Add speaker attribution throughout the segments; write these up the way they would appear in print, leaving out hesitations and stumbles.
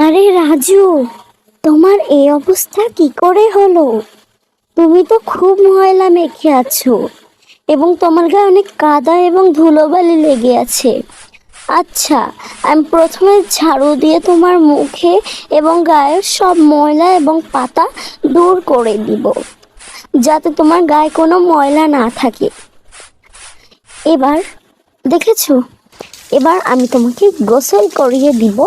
Speaker 1: আরে রাজু, তোমার এই অবস্থা কি করে হলো? তুমি তো খুব ময়লা মেখে আছো এবং তোমার গায়ে অনেক কাদা এবং ধুলোবালি লেগে আছে। আচ্ছা, আমি প্রথমে ঝাড়ু দিয়ে তোমার মুখে এবং গায়ের সব ময়লা এবং পাতা দূর করে দিব, যাতে তোমার গায়ে কোনো ময়লা না থাকে। এবার দেখেছো, এবার আমি তোমাকে গোসল করিয়ে দিব।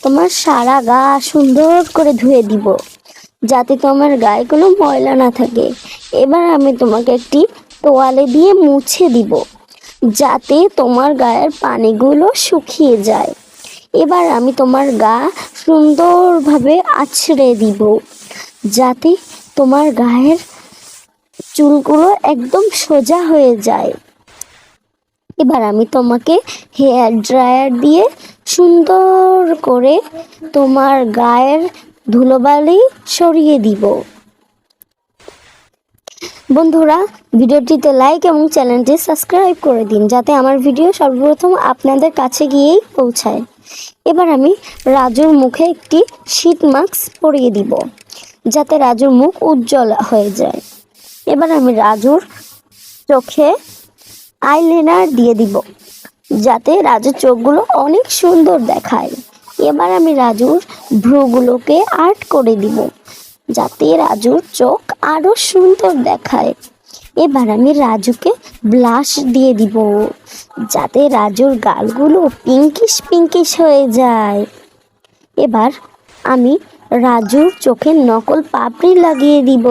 Speaker 1: তোমার সারা গা সুন্দর করে ধুয়ে দিব, যাতে তোমার গায়ে কোনো ময়লা না থাকে। এবার আমি তোমাকে একটি তোয়ালে দিয়ে মুছে দিব, যাতে তোমার গায়ের পানিগুলো শুকিয়ে যায়। এবার আমি তোমার গা সুন্দরভাবে আছড়ে দিব, যাতে তোমার গায়ের চুলগুলো একদম সোজা হয়ে যায়। এবার আমি তোমাকে হেয়ার ড্রায়ার দিয়ে সুন্দর করে তোমার গায়ের ধুলোবালি সরিয়ে দিব। বন্ধুরা, ভিডিওটিতে লাইক এবং চ্যানেলটি সাবস্ক্রাইব করে দিন, যাতে আমার ভিডিও সর্বপ্রথম আপনাদের কাছে গিয়েই পৌঁছায়। এবার আমি রাজুর মুখে একটি শীত মাস্ক পরিয়ে দিব, যাতে রাজুর মুখ উজ্জ্বল হয়ে যায়। এবার আমি রাজুর চোখে আইলাইনার দিয়ে দিব, যাতে রাজুর চোখগুলো অনেক সুন্দর দেখায়। এবার আমি রাজুর ভ্রুগুলোকে আর্ট করে দিব, যাতে রাজুর চোখ আরো সুন্দর দেখায়। এবার আমি রাজুকে ব্লাশ দিয়ে দিব, যাতে রাজুর গালগুলো পিঙ্কিশ পিঙ্কিশ হয়ে যায়। এবার আমি রাজুর চোখে নকল পাপড়ি লাগিয়ে দিব,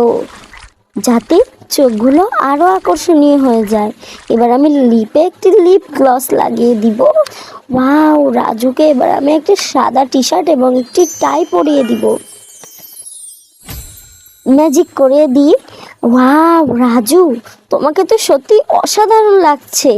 Speaker 1: যাতে চোখগুলো আরো আকর্ষণীয় হয়ে যায়। এবার আমি লিপে একটি লিপ গ্লস লাগিয়ে দিব। ওয়াও, রাজুকে এবার আমি একটি সাদা টি শার্ট এবং একটি টাই পরিয়ে দিব, ম্যাজিক করে দিই। ওয়াও রাজু, তোমাকে তো সত্যি অসাধারণ লাগছে।